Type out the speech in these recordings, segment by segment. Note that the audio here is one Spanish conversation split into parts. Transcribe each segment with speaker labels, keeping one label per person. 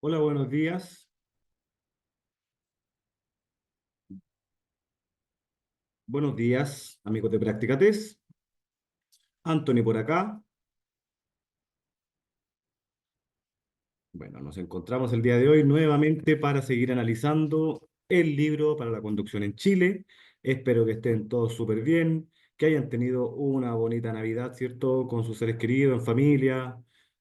Speaker 1: Hola, buenos días. Buenos días, amigos de Practicates. Anthony por acá. Bueno, nos encontramos el día de hoy nuevamente para seguir analizando el libro para la conducción en Chile. Espero que estén todos súper bien, que hayan tenido una bonita Navidad, ¿cierto? Con sus seres queridos, en familia,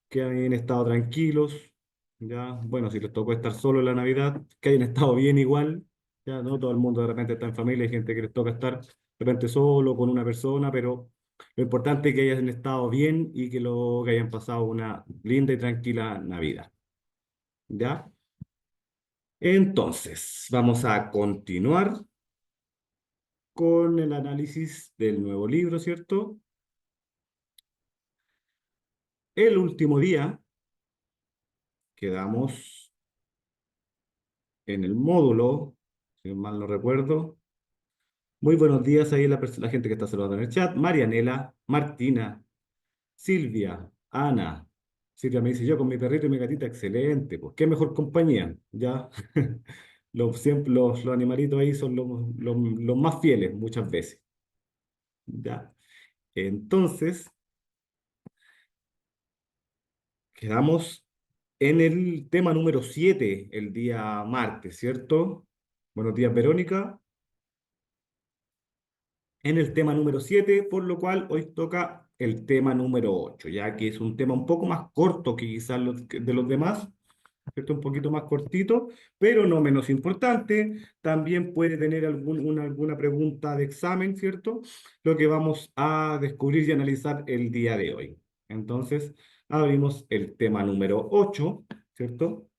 Speaker 1: que hayan estado tranquilos. Ya, bueno, si les tocó estar solo en la Navidad, que hayan estado bien igual. Ya, no todo el mundo de repente está en familia, hay gente que les toca estar de repente solo con una persona, pero lo importante es que hayan estado bien y que hayan pasado una linda y tranquila Navidad. ¿Ya? Entonces, vamos a continuar con el análisis del nuevo libro, ¿cierto? El último día quedamos en el módulo, si mal no recuerdo. Muy buenos días ahí la gente que está saludando en el chat. Marianela, Martina, Silvia, Ana. Silvia me dice, yo con mi perrito y mi gatita, excelente. Pues qué mejor compañía, ¿ya? Los animalitos ahí son los más fieles muchas veces, ¿ya? Entonces, quedamos en el tema número 7 el día martes, ¿cierto? Buenos días, Verónica. En el tema número 7 por lo cual hoy toca el tema número 8 ya que es un tema un poco más corto que quizás de los demás, ¿cierto? Un poquito más cortito, pero no menos importante. También puede tener alguna pregunta de examen, ¿cierto? Lo que vamos a descubrir y analizar el día de hoy. Entonces, abrimos el tema número 8, ¿cierto?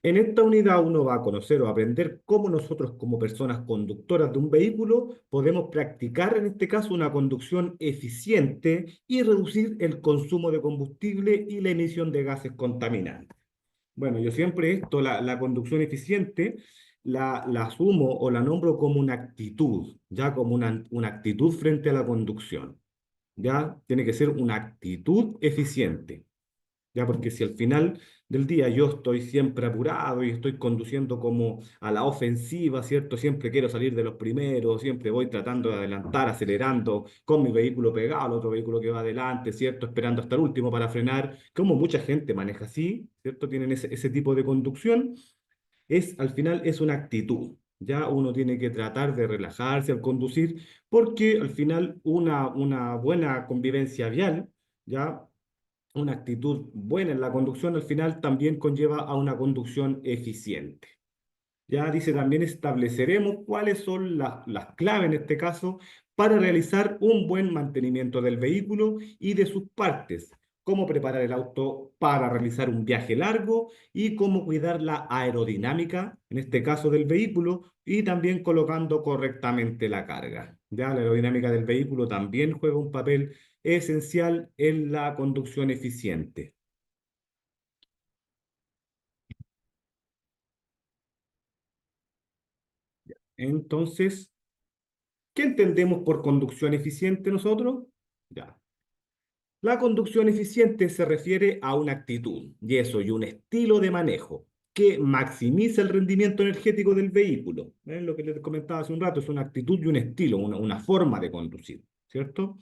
Speaker 1: En esta unidad uno va a conocer o aprender cómo nosotros como personas conductoras de un vehículo podemos practicar en este caso una conducción eficiente y reducir el consumo de combustible y la emisión de gases contaminantes. Bueno, yo siempre la conducción eficiente, la asumo o la nombro como una actitud, ya como una actitud frente a la conducción. Ya tiene que ser una actitud eficiente. Ya, porque si al final del día yo estoy siempre apurado y estoy conduciendo como a la ofensiva, ¿cierto? Siempre quiero salir de los primeros, siempre voy tratando de adelantar, acelerando con mi vehículo pegado al otro vehículo que va adelante, ¿cierto? Esperando hasta el último para frenar, como mucha gente maneja así, ¿cierto? Tienen ese tipo de conducción, al final es una actitud. Ya uno tiene que tratar de relajarse al conducir, porque al final una buena convivencia vial, ya una actitud buena en la conducción al final también conlleva a una conducción eficiente. Ya dice, también estableceremos cuáles son las claves en este caso para realizar un buen mantenimiento del vehículo y de sus partes, cómo preparar el auto para realizar un viaje largo y cómo cuidar la aerodinámica, en este caso del vehículo, y también colocando correctamente la carga. Ya la aerodinámica del vehículo también juega un papel esencial en la conducción eficiente. Entonces, ¿qué entendemos por conducción eficiente nosotros? Ya. La conducción eficiente se refiere a una actitud, y eso, y un estilo de manejo que maximiza el rendimiento energético del vehículo. Lo que les comentaba hace un rato es una actitud y un estilo, una forma de conducir, ¿cierto?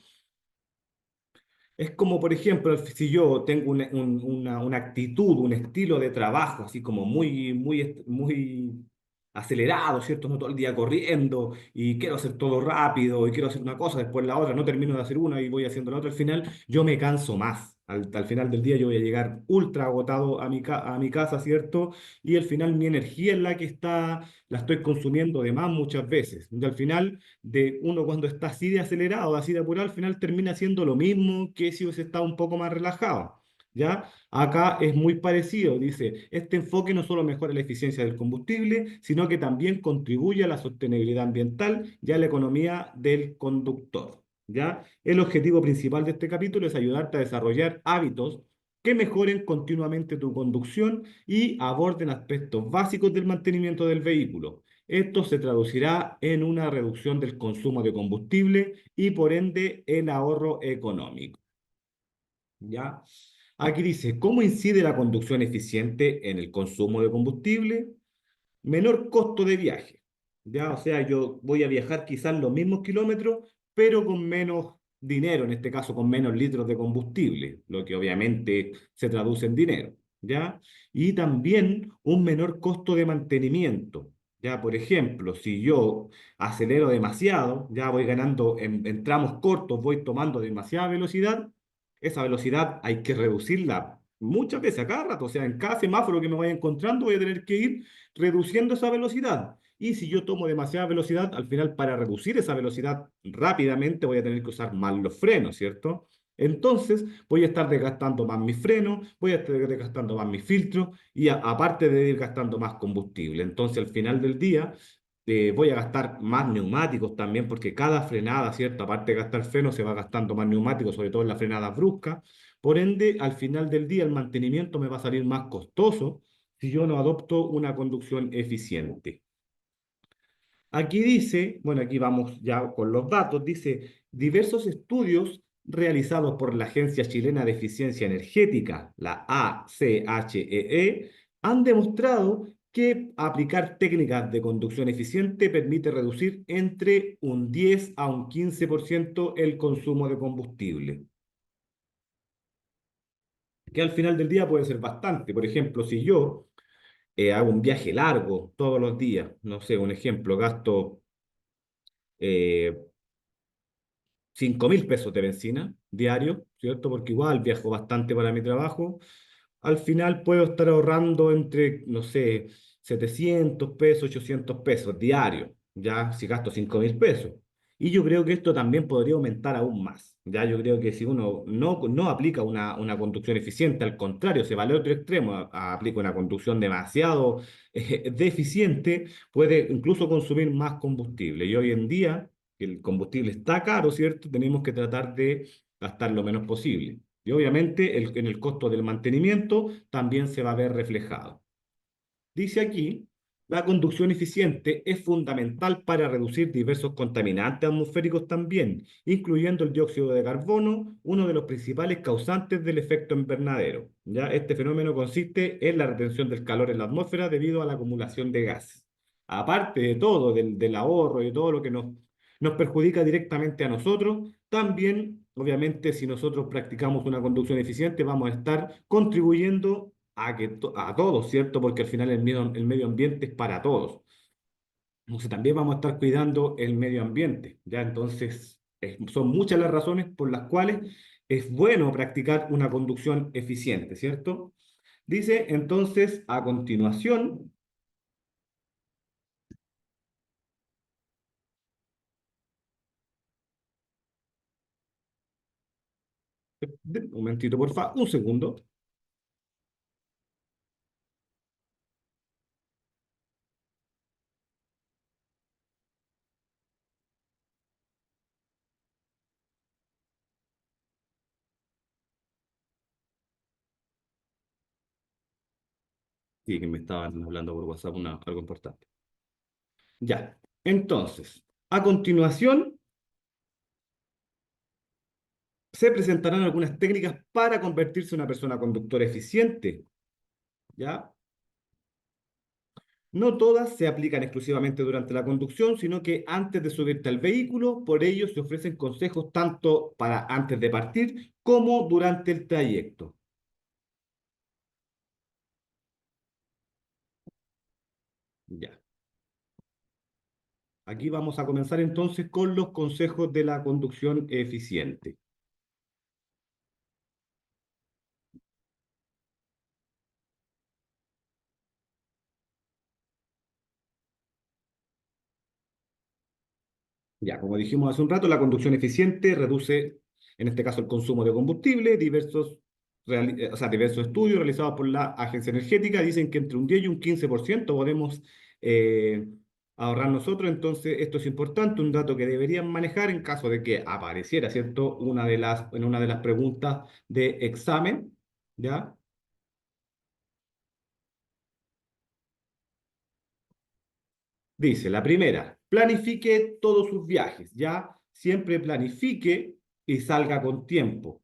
Speaker 1: Es como, por ejemplo, si yo tengo una actitud, un estilo de trabajo, así como muy acelerado, ¿cierto? No todo el día corriendo y quiero hacer todo rápido y quiero hacer una cosa, después la otra, no termino de hacer una y voy haciendo la otra. Al final yo me canso más. Al final del día yo voy a llegar ultra agotado a mi casa, ¿cierto? Y al final mi energía es la que la estoy consumiendo de más muchas veces. Y al final de uno cuando está así de acelerado, así de apurado, al final termina siendo lo mismo que si hubiese estado un poco más relajado. ¿Ya? Acá es muy parecido, dice, este enfoque no solo mejora la eficiencia del combustible, sino que también contribuye a la sostenibilidad ambiental y a la economía del conductor. ¿Ya? El objetivo principal de este capítulo es ayudarte a desarrollar hábitos que mejoren continuamente tu conducción y aborden aspectos básicos del mantenimiento del vehículo. Esto se traducirá en una reducción del consumo de combustible y por ende el ahorro económico. ¿Ya? Aquí dice, ¿cómo incide la conducción eficiente en el consumo de combustible? Menor costo de viaje. Ya, o sea, yo voy a viajar quizás los mismos kilómetros, pero con menos dinero, en este caso con menos litros de combustible, lo que obviamente se traduce en dinero, ¿ya? Y también un menor costo de mantenimiento. Ya, por ejemplo, si yo acelero demasiado, ya voy ganando en tramos cortos, voy tomando demasiada velocidad, esa velocidad hay que reducirla muchas veces, a cada rato, o sea, en cada semáforo que me vaya encontrando voy a tener que ir reduciendo esa velocidad. Y si yo tomo demasiada velocidad, al final para reducir esa velocidad rápidamente voy a tener que usar más los frenos, ¿cierto? Entonces voy a estar desgastando más mis frenos, voy a estar desgastando más mis filtros y aparte de ir gastando más combustible. Entonces al final del día voy a gastar más neumáticos también porque cada frenada, ¿cierto? Aparte de gastar frenos, se va gastando más neumáticos, sobre todo en las frenadas bruscas. Por ende, al final del día el mantenimiento me va a salir más costoso si yo no adopto una conducción eficiente. Aquí dice, bueno, aquí vamos ya con los datos, dice, diversos estudios realizados por la Agencia Chilena de Eficiencia Energética, la ACHEE, han demostrado que aplicar técnicas de conducción eficiente permite reducir entre un 10 a un 15% el consumo de combustible, que al final del día puede ser bastante. Por ejemplo, si yo hago un viaje largo todos los días, no sé, un ejemplo, gasto eh, 5.000 pesos de benzina diario, ¿cierto? Porque igual viajo bastante para mi trabajo. Al final puedo estar ahorrando entre, no sé, 700 pesos, 800 pesos diario, ya si gasto 5.000 pesos. Y yo creo que esto también podría aumentar aún más. Ya yo creo que si uno no aplica una conducción eficiente, al contrario, se va al otro extremo, aplica una conducción demasiado deficiente, puede incluso consumir más combustible. Y hoy en día que el combustible está caro, ¿cierto? Tenemos que tratar de gastar lo menos posible. Y obviamente en el costo del mantenimiento también se va a ver reflejado. Dice aquí, la conducción eficiente es fundamental para reducir diversos contaminantes atmosféricos también, incluyendo el dióxido de carbono, uno de los principales causantes del efecto invernadero. ¿Ya? Este fenómeno consiste en la retención del calor en la atmósfera debido a la acumulación de gases. Aparte de todo, del ahorro y de todo lo que nos perjudica directamente a nosotros, también, obviamente, si nosotros practicamos una conducción eficiente, vamos a estar contribuyendo a todos, ¿cierto? Porque al final el medio ambiente es para todos. Entonces también vamos a estar cuidando el medio ambiente, ¿ya? Entonces, son muchas las razones por las cuales es bueno practicar una conducción eficiente, ¿cierto? Dice entonces, a continuación, un momentito, por favor, un segundo. Sí, que me estaban hablando por WhatsApp algo importante. Ya, entonces, a continuación se presentarán algunas técnicas para convertirse en una persona conductora eficiente, ¿ya? No todas se aplican exclusivamente durante la conducción, sino que antes de subirte al vehículo, por ello se ofrecen consejos tanto para antes de partir como durante el trayecto. Ya. Aquí vamos a comenzar entonces con los consejos de la conducción eficiente. Ya, como dijimos hace un rato, la conducción eficiente reduce, en este caso, el consumo de combustible. O sea, diversos estudios realizados por la agencia energética dicen que entre un 10 y un 15% podemos eh, ahorrar nosotros. Entonces, esto es importante, un dato que deberían manejar en caso de que apareciera, ¿cierto? En una de las preguntas de examen, ¿ya? Dice, la primera, planifique todos sus viajes, ¿ya? Siempre planifique y salga con tiempo.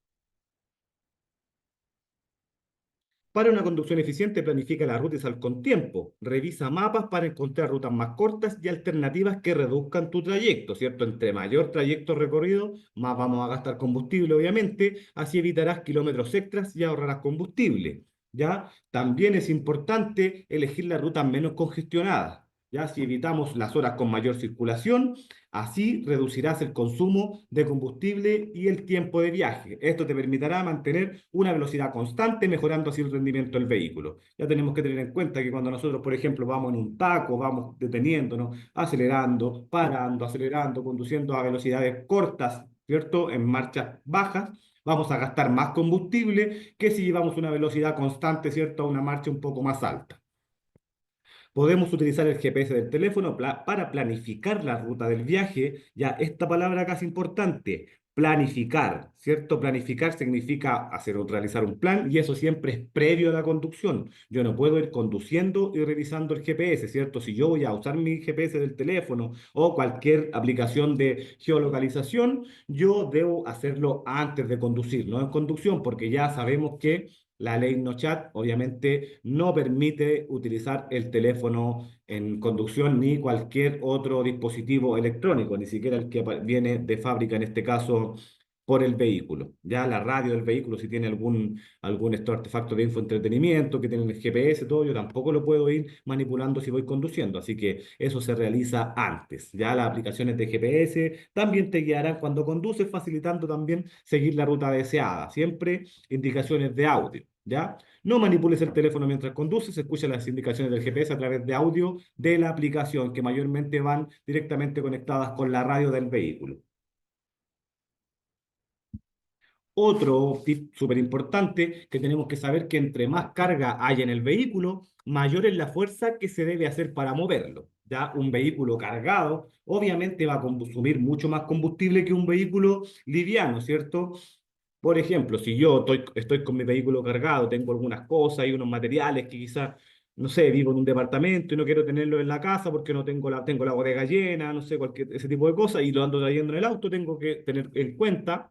Speaker 1: Para una conducción eficiente, planifica la ruta y sal con tiempo. Revisa mapas para encontrar rutas más cortas y alternativas que reduzcan tu trayecto, ¿cierto? Entre mayor trayecto recorrido, más vamos a gastar combustible, obviamente. Así evitarás kilómetros extras y ahorrarás combustible, ¿ya? También es importante elegir las rutas menos congestionadas, ¿ya? Si evitamos las horas con mayor circulación, así reducirás el consumo de combustible y el tiempo de viaje. Esto te permitirá mantener una velocidad constante, mejorando así el rendimiento del vehículo. Ya tenemos que tener en cuenta que cuando nosotros, por ejemplo, vamos en un taco, vamos deteniéndonos, acelerando, parando, acelerando, conduciendo a velocidades cortas, ¿cierto? En marchas bajas, vamos a gastar más combustible que si llevamos una velocidad constante, ¿cierto? A una marcha un poco más alta. Podemos utilizar el GPS del teléfono para planificar la ruta del viaje. Ya, esta palabra acá es importante. Planificar, ¿cierto? Planificar significa realizar un plan y eso siempre es previo a la conducción. Yo no puedo ir conduciendo y revisando el GPS, ¿cierto? Si yo voy a usar mi GPS del teléfono o cualquier aplicación de geolocalización, yo debo hacerlo antes de conducir, no en conducción, porque ya sabemos que la ley NoChat obviamente no permite utilizar el teléfono en conducción ni cualquier otro dispositivo electrónico, ni siquiera el que viene de fábrica, en este caso por el vehículo. Ya la radio del vehículo, si tiene algún estos artefacto de infoentretenimiento, que tiene el GPS, todo, yo tampoco lo puedo ir manipulando si voy conduciendo. Así que eso se realiza antes. Ya las aplicaciones de GPS también te guiarán cuando conduces, facilitando también seguir la ruta deseada. Siempre indicaciones de audio. ¿Ya? No manipules el teléfono mientras conduces, escucha las indicaciones del GPS a través de audio de la aplicación, que mayormente van directamente conectadas con la radio del vehículo. Otro tip súper importante que tenemos que saber que entre más carga haya en el vehículo, mayor es la fuerza que se debe hacer para moverlo. Ya un vehículo cargado obviamente va a consumir mucho más combustible que un vehículo liviano, ¿cierto? Por ejemplo, si yo estoy con mi vehículo cargado, tengo algunas cosas y unos materiales que quizás, no sé, vivo en un departamento y no quiero tenerlo en la casa porque no tengo la bodega llena, no sé, ese tipo de cosas y lo ando trayendo en el auto, tengo que tener en cuenta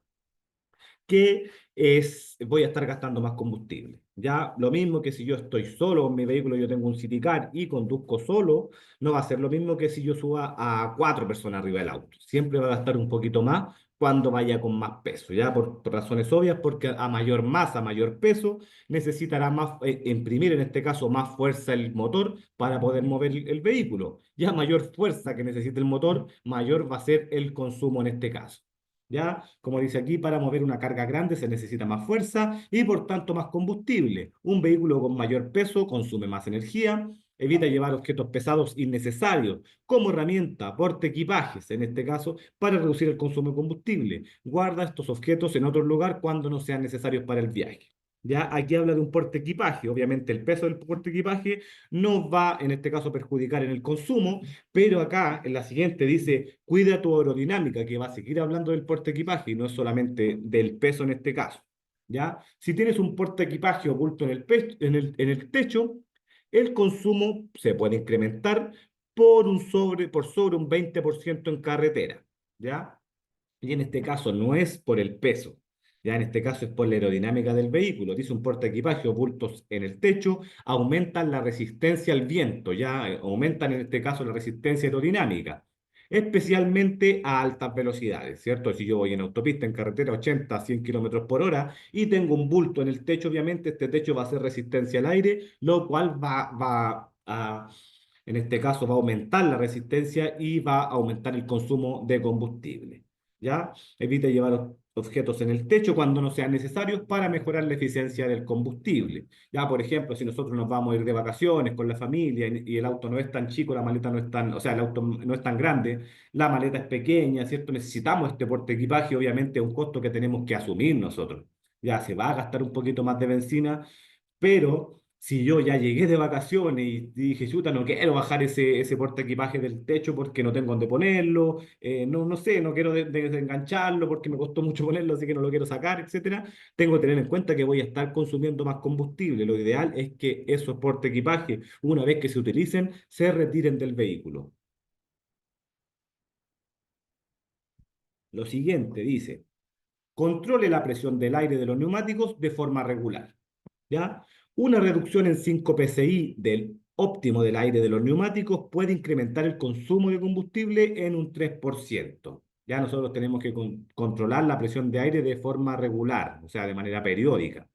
Speaker 1: voy a estar gastando más combustible. Ya lo mismo que si yo estoy solo en mi vehículo, yo tengo un City Car y conduzco solo, no va a ser lo mismo que si yo suba a cuatro personas arriba del auto. Siempre va a gastar un poquito más cuando vaya con más peso, ya por razones obvias, porque a mayor masa, mayor peso, necesitará más, imprimir en este caso más fuerza el motor para poder mover el vehículo. Ya mayor fuerza que necesite el motor, mayor va a ser el consumo en este caso. ¿Ya? Como dice aquí, para mover una carga grande se necesita más fuerza y por tanto más combustible. Un vehículo con mayor peso consume más energía, evita llevar objetos pesados innecesarios como herramienta, porte equipajes, en este caso, para reducir el consumo de combustible. Guarda estos objetos en otro lugar cuando no sean necesarios para el viaje. Ya aquí habla de un porte equipaje. Obviamente el peso del porte equipaje no va, en este caso, a perjudicar en el consumo, pero acá en la siguiente dice, cuida tu aerodinámica, que va a seguir hablando del porte equipaje y no es solamente del peso en este caso. ¿Ya? Si tienes un porte equipaje oculto en el techo, el consumo se puede incrementar por sobre un 20% en carretera. ¿Ya? Y en este caso no es por el peso, ya en este caso es por la aerodinámica del vehículo. Dice un portaequipaje o bultos en el techo aumentan la resistencia al viento, ya aumentan en este caso la resistencia aerodinámica, especialmente a altas velocidades, ¿cierto? Si yo voy en autopista, en carretera 80 a 100 kilómetros por hora y tengo un bulto en el techo, obviamente este techo va a hacer resistencia al aire, lo cual en este caso va a aumentar la resistencia y va a aumentar el consumo de combustible. ¿Ya? Evite llevar objetos en el techo cuando no sean necesarios para mejorar la eficiencia del combustible. Ya, por ejemplo, si nosotros nos vamos a ir de vacaciones con la familia y el auto no es tan chico, la maleta no es tan, o sea, el auto no es tan grande, la maleta es pequeña, ¿cierto? Necesitamos este porte equipaje, obviamente es un costo que tenemos que asumir nosotros. Ya se va a gastar un poquito más de benzina, pero si yo ya llegué de vacaciones y dije, chuta, no quiero bajar ese porta equipaje del techo porque no tengo dónde ponerlo, no sé, no quiero desengancharlo porque me costó mucho ponerlo, así que no lo quiero sacar, etcétera, tengo que tener en cuenta que voy a estar consumiendo más combustible. Lo ideal es que esos porta equipaje, una vez que se utilicen, se retiren del vehículo. Lo siguiente dice, controle la presión del aire de los neumáticos de forma regular. ¿Ya? Una reducción en 5 psi del óptimo del aire de los neumáticos puede incrementar el consumo de combustible en un 3%. Ya nosotros tenemos que controlar la presión de aire de forma regular, o sea, de manera periódica,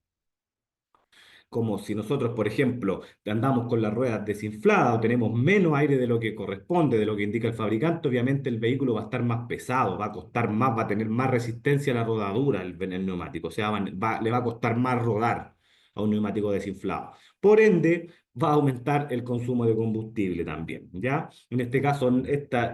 Speaker 1: como si nosotros, por ejemplo, andamos con las ruedas desinfladas o tenemos menos aire de lo que corresponde, de lo que indica el fabricante, obviamente el vehículo va a estar más pesado, va a costar más, va a tener más resistencia a la rodadura el neumático, o sea, le va a costar más rodar a un neumático desinflado. Por ende, va a aumentar el consumo de combustible también, ¿ya? En este caso,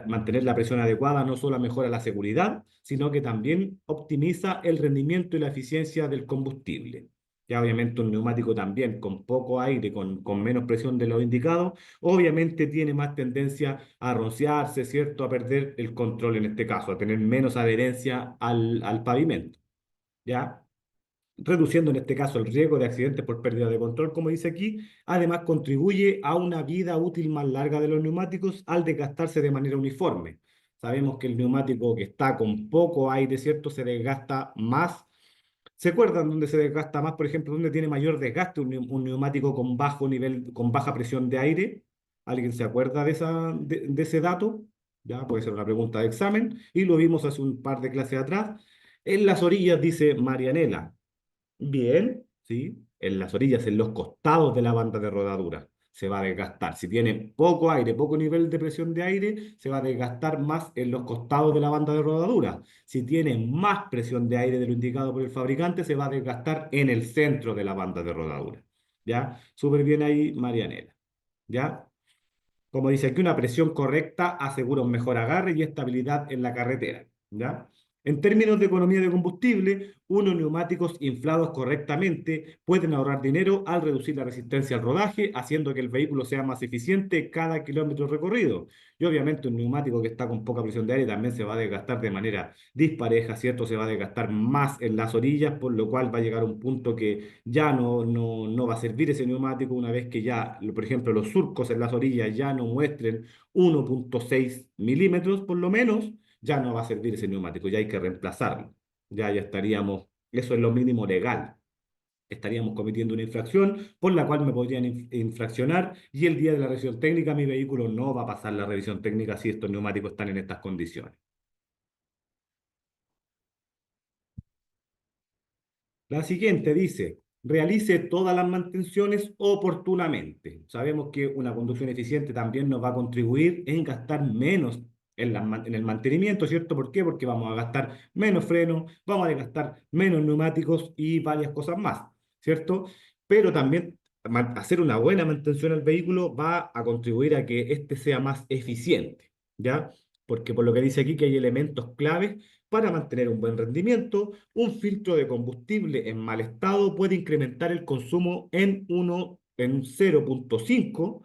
Speaker 1: mantener la presión adecuada no solo mejora la seguridad, sino que también optimiza el rendimiento y la eficiencia del combustible. Ya obviamente un neumático también con poco aire, con menos presión de lo indicado, obviamente tiene más tendencia a rociarse, ¿cierto? A perder el control en este caso, a tener menos adherencia al pavimento, ¿ya? Reduciendo en este caso el riesgo de accidentes por pérdida de control, como dice aquí. Además, contribuye a una vida útil más larga de los neumáticos al desgastarse de manera uniforme. Sabemos que el neumático que está con poco aire, ¿cierto? Se desgasta más. ¿Se acuerdan dónde se desgasta más, por ejemplo, dónde tiene mayor desgaste un neumático con bajo nivel, con baja presión de aire? ¿Alguien se acuerda de ese dato? Ya puede ser una pregunta de examen y lo vimos hace un par de clases atrás. En las orillas, dice Marianela. Bien, ¿sí? En las orillas, en los costados de la banda de rodadura, se va a desgastar. Si tiene poco aire, poco nivel de presión de aire, se va a desgastar más en los costados de la banda de rodadura. Si tiene más presión de aire de lo indicado por el fabricante, se va a desgastar en el centro de la banda de rodadura. ¿Ya? Súper bien ahí, Marianela. ¿Ya? Como dice aquí, una presión correcta asegura un mejor agarre y estabilidad en la carretera, ¿ya? En términos de economía de combustible, unos neumáticos inflados correctamente pueden ahorrar dinero al reducir la resistencia al rodaje, haciendo que el vehículo sea más eficiente cada kilómetro recorrido. Y obviamente un neumático que está con poca presión de aire también se va a desgastar de manera dispareja, ¿cierto? Se va a desgastar más en las orillas, por lo cual va a llegar a un punto que ya no va a servir ese neumático una vez que ya, por ejemplo, los surcos en las orillas ya no muestren 1,6 milímetros por lo menos, ya no va a servir ese neumático, ya hay que reemplazarlo. Ya estaríamos, eso es lo mínimo legal. Estaríamos cometiendo una infracción por la cual me podrían infraccionar y el día de la revisión técnica mi vehículo no va a pasar la revisión técnica si estos neumáticos están en estas condiciones. La siguiente dice, realice todas las mantenciones oportunamente. Sabemos que una conducción eficiente también nos va a contribuir en gastar menos en el mantenimiento, ¿cierto? ¿Por qué? Porque vamos a gastar menos freno, vamos a gastar menos neumáticos y varias cosas más, ¿cierto? Pero también hacer una buena mantención al vehículo va a contribuir a que éste sea más eficiente, ¿ya? Porque por lo que dice aquí que hay elementos claves para mantener un buen rendimiento. Un filtro de combustible en mal estado puede incrementar el consumo en 0,5,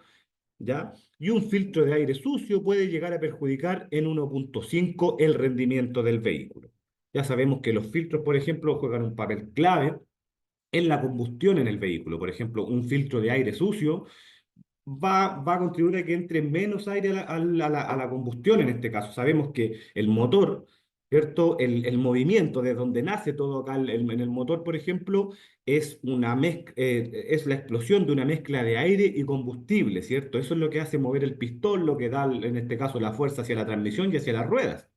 Speaker 1: ¿ya? Y un filtro de aire sucio puede llegar a perjudicar en 1,5 el rendimiento del vehículo. Ya sabemos que los filtros, por ejemplo, juegan un papel clave en la combustión en el vehículo. Por ejemplo, un filtro de aire sucio va a contribuir a que entre menos aire a la combustión en este caso. Sabemos que el motor, ¿cierto? El movimiento de donde nace todo acá en el motor, por ejemplo, es la explosión de una mezcla de aire y combustible, ¿cierto? Eso es lo que hace mover el pistón, lo que da, en este caso, la fuerza hacia la transmisión y hacia las ruedas.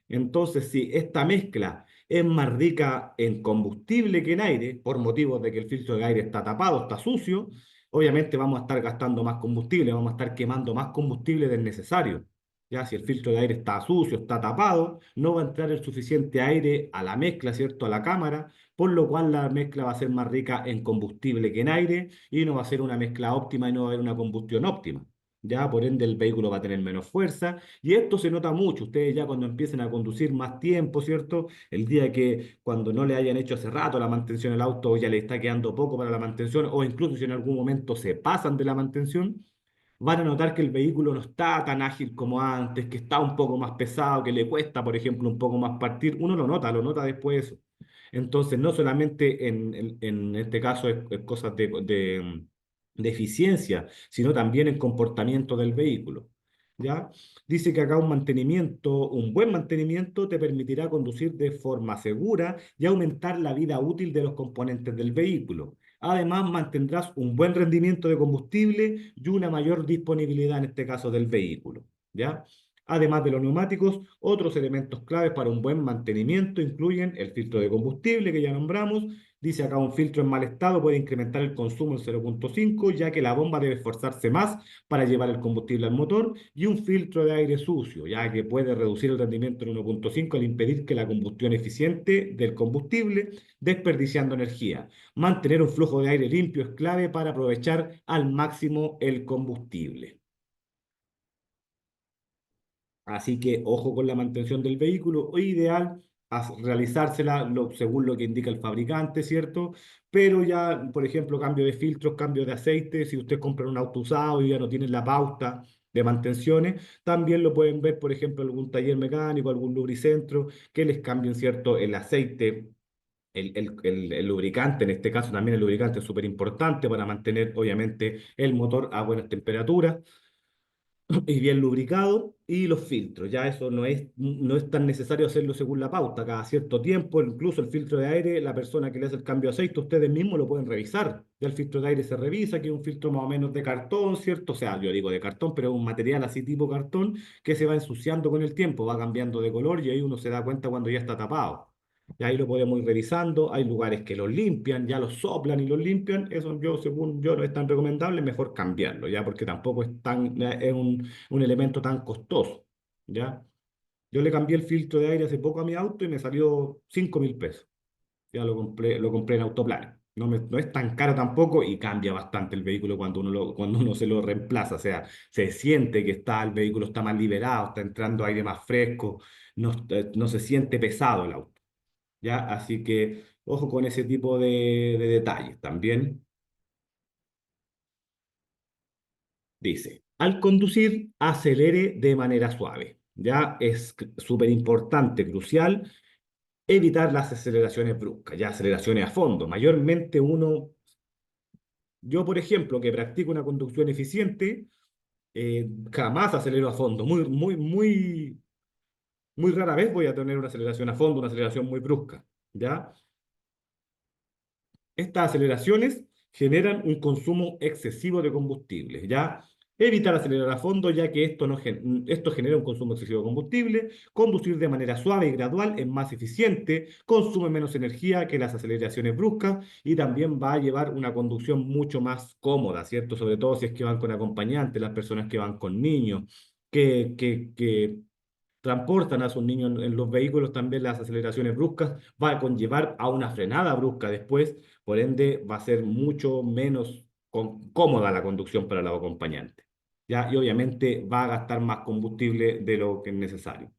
Speaker 1: Entonces, si esta mezcla es más rica en combustible que en aire, por motivos de que el filtro de aire está tapado, está sucio, obviamente vamos a estar gastando más combustible, vamos a estar quemando más combustible del necesario. Ya, si el filtro de aire está sucio, está tapado, no va a entrar el suficiente aire a la mezcla, ¿cierto? A la cámara, por lo cual la mezcla va a ser más rica en combustible que en aire y no va a ser una mezcla óptima y no va a haber una combustión óptima. Ya, por ende, el vehículo va a tener menos fuerza y esto se nota mucho. Ustedes ya cuando empiecen a conducir más tiempo, ¿cierto? El día que cuando no le hayan hecho hace rato la mantención al auto ya le está quedando poco para la mantención o incluso si en algún momento se pasan de la mantención, van a notar que el vehículo no está tan ágil como antes, que está un poco más pesado, que le cuesta, por ejemplo, un poco más partir. Uno lo nota después eso. Entonces, no solamente en este caso es cosas de eficiencia, sino también en comportamiento del vehículo. ¿Ya? Dice que acá un buen mantenimiento te permitirá conducir de forma segura y aumentar la vida útil de los componentes del vehículo. Además, mantendrás un buen rendimiento de combustible y una mayor disponibilidad, en este caso, del vehículo. ¿Ya? Además de los neumáticos, otros elementos claves para un buen mantenimiento incluyen el filtro de combustible que ya nombramos. Dice acá un filtro en mal estado puede incrementar el consumo en 0,5, ya que la bomba debe esforzarse más para llevar el combustible al motor, y un filtro de aire sucio, ya que puede reducir el rendimiento en 1,5 al impedir que la combustión eficiente del combustible, desperdiciando energía. Mantener un flujo de aire limpio es clave para aprovechar al máximo el combustible. Así que ojo con la mantención del vehículo, o ideal realizársela según lo que indica el fabricante, ¿cierto? Pero ya, por ejemplo, cambio de filtros, cambio de aceite, si usted compra un auto usado y ya no tiene la pauta de mantenciones, también lo pueden ver, por ejemplo, en algún taller mecánico, algún lubricentro, que les cambien, ¿cierto? El aceite. El lubricante, en este caso también el lubricante es súper importante para mantener obviamente el motor a buenas temperaturas y bien lubricado, y los filtros. Ya eso no es tan necesario hacerlo según la pauta, cada cierto tiempo, incluso el filtro de aire, la persona que le hace el cambio de aceite, ustedes mismos lo pueden revisar. Ya el filtro de aire se revisa, que es un filtro más o menos de cartón, ¿cierto? O sea, yo digo de cartón, pero es un material así tipo cartón que se va ensuciando con el tiempo, va cambiando de color y ahí uno se da cuenta cuando ya está tapado. Y ahí lo podemos ir revisando. Hay lugares que los limpian, ya los soplan y los limpian. Eso yo, según yo, no es tan recomendable, mejor cambiarlo, ¿ya? Porque tampoco es un elemento tan costoso, ¿ya? Yo le cambié el filtro de aire hace poco a mi auto y me salió 5.000 pesos. Ya lo compré en Autoplan. No es tan caro tampoco y cambia bastante el vehículo cuando uno se lo reemplaza. O sea, se siente que el vehículo está más liberado, está entrando aire más fresco, no se siente pesado el auto. ¿Ya? Así que ojo con ese tipo de detalles. También dice, al conducir, acelere de manera suave. Ya es súper importante, crucial, evitar las aceleraciones bruscas, ya aceleraciones a fondo. Mayormente yo por ejemplo, que practico una conducción eficiente, jamás acelero a fondo. Muy, muy, muy, muy rara vez voy a tener una aceleración a fondo, una aceleración muy brusca. ¿Ya? Estas aceleraciones generan un consumo excesivo de combustible, ¿ya? Evitar acelerar a fondo, ya que esto genera un consumo excesivo de combustible. Conducir de manera suave y gradual es más eficiente, consume menos energía que las aceleraciones bruscas y también va a llevar una conducción mucho más cómoda, ¿cierto? Sobre todo si es que van con acompañantes, las personas que van con niños, que transportan a sus niños en los vehículos, también las aceleraciones bruscas va a conllevar a una frenada brusca después, por ende va a ser mucho menos cómoda la conducción para los acompañantes. ¿Ya? Y obviamente va a gastar más combustible de lo que es necesario.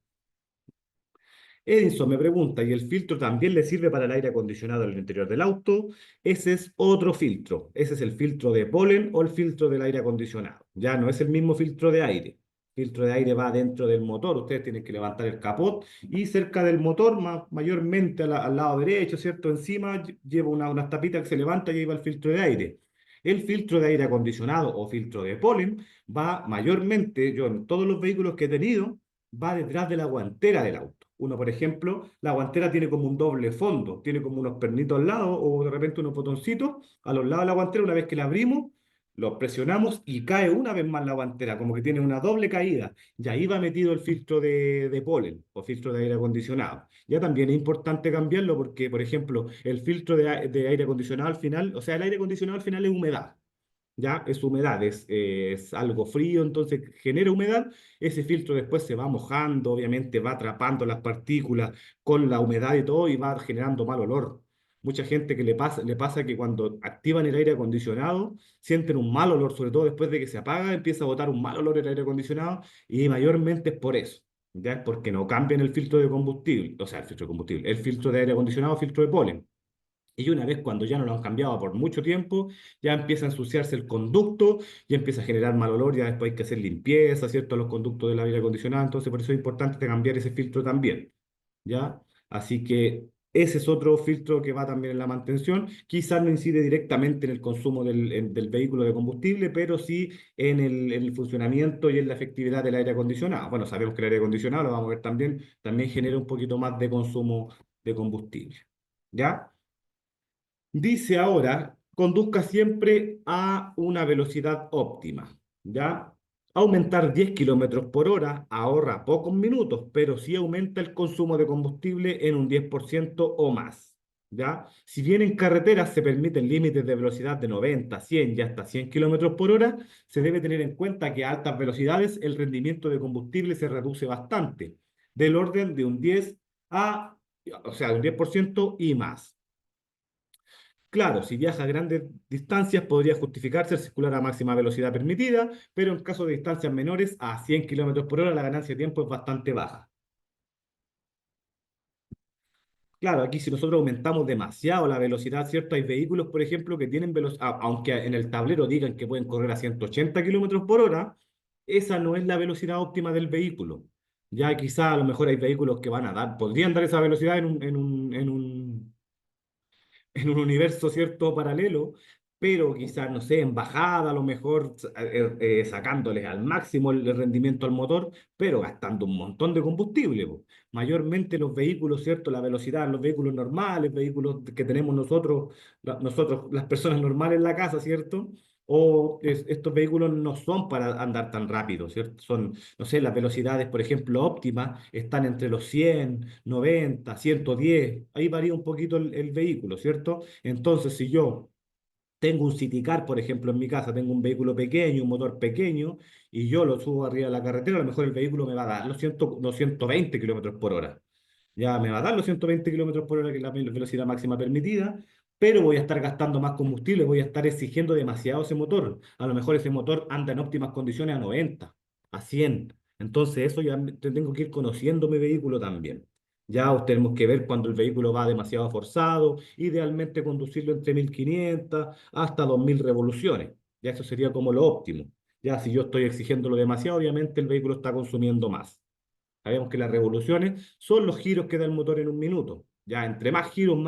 Speaker 1: Edinson me pregunta, ¿y el filtro también le sirve para el aire acondicionado en el interior del auto? Ese es otro filtro. Ese es el filtro de polen o el filtro del aire acondicionado. Ya no es el mismo filtro de aire. El filtro de aire va dentro del motor. Ustedes tienen que levantar el capot y cerca del motor, mayormente al lado derecho, ¿cierto? Encima lleva unas tapitas que se levanta y ahí va el filtro de aire. El filtro de aire acondicionado o filtro de polen va mayormente, yo en todos los vehículos que he tenido, va detrás de la guantera del auto. Uno, por ejemplo, la guantera tiene como un doble fondo, tiene como unos pernitos al lado o de repente unos botoncitos a los lados de la guantera. Una vez que la abrimos, lo presionamos y cae una vez más la guantera, como que tiene una doble caída. Y ahí va metido el filtro de polen o filtro de aire acondicionado. Ya también es importante cambiarlo porque, por ejemplo, el filtro de aire acondicionado al final, o sea, el aire acondicionado al final es humedad. Ya es humedad, es algo frío, entonces genera humedad, ese filtro después se va mojando, obviamente va atrapando las partículas con la humedad y todo y va generando mal olor. Mucha gente que le pasa que cuando activan el aire acondicionado sienten un mal olor, sobre todo después de que se apaga, empieza a botar un mal olor el aire acondicionado y mayormente es por eso, ya es porque no cambian el filtro de combustible, o sea, el filtro de combustible, el filtro de aire acondicionado, filtro de polen. Y una vez cuando ya no lo han cambiado por mucho tiempo, ya empieza a ensuciarse el conducto, ya empieza a generar mal olor, ya después hay que hacer limpieza, ¿cierto? Los conductos del aire acondicionado, entonces por eso es importante cambiar ese filtro también, ¿ya? Así que ese es otro filtro que va también en la mantención. Quizás no incide directamente en el consumo del vehículo de combustible, pero sí en el funcionamiento y en la efectividad del aire acondicionado. Bueno, sabemos que el aire acondicionado, lo vamos a ver también genera un poquito más de consumo de combustible, ¿ya? Dice ahora, conduzca siempre a una velocidad óptima, ¿ya? Aumentar 10 kilómetros por hora ahorra pocos minutos, pero sí aumenta el consumo de combustible en un 10% o más, ¿ya? Si bien en carreteras se permiten límites de velocidad de 90, 100 y hasta 100 kilómetros por hora, se debe tener en cuenta que a altas velocidades el rendimiento de combustible se reduce bastante, del orden de un 10 a, o sea, un 10% y más. Claro, si viaja a grandes distancias podría justificarse el circular a máxima velocidad permitida, pero en caso de distancias menores a 100 kilómetros por hora la ganancia de tiempo es bastante baja. Claro, aquí si nosotros aumentamos demasiado la velocidad, ¿cierto? Hay vehículos, por ejemplo, que tienen velocidad, aunque en el tablero digan que pueden correr a 180 kilómetros por hora, esa no es la velocidad óptima del vehículo. Ya quizá a lo mejor hay vehículos que van a dar, podrían dar esa velocidad en un universo, ¿cierto?, paralelo, pero quizás, no sé, en bajada, a lo mejor sacándole al máximo el rendimiento al motor, pero gastando un montón de combustible, po. Mayormente los vehículos, ¿cierto?, la velocidad, los vehículos normales, vehículos que tenemos nosotros, nosotros, las personas normales en la casa, ¿cierto? Estos vehículos no son para andar tan rápido, ¿cierto? Son, no sé, las velocidades, por ejemplo, óptimas están entre los 100, 90, 110. Ahí varía un poquito el vehículo, ¿cierto? Entonces, si yo tengo un City Car, por ejemplo, en mi casa, tengo un vehículo pequeño, un motor pequeño, y yo lo subo arriba de la carretera, a lo mejor el vehículo me va a dar los 120 kilómetros por hora. Ya me va a dar los 120 kilómetros por hora, que es la velocidad máxima permitida, pero voy a estar gastando más combustible, voy a estar exigiendo demasiado ese motor. A lo mejor ese motor anda en óptimas condiciones a 90, a 100. Entonces eso ya tengo que ir conociendo mi vehículo también. Ya tenemos que ver cuando el vehículo va demasiado forzado, idealmente conducirlo entre 1500 hasta 2000 revoluciones. Ya eso sería como lo óptimo. Ya si yo estoy exigiéndolo demasiado, obviamente el vehículo está consumiendo más. Sabemos que las revoluciones son los giros que da el motor en un minuto. Ya entre más giros,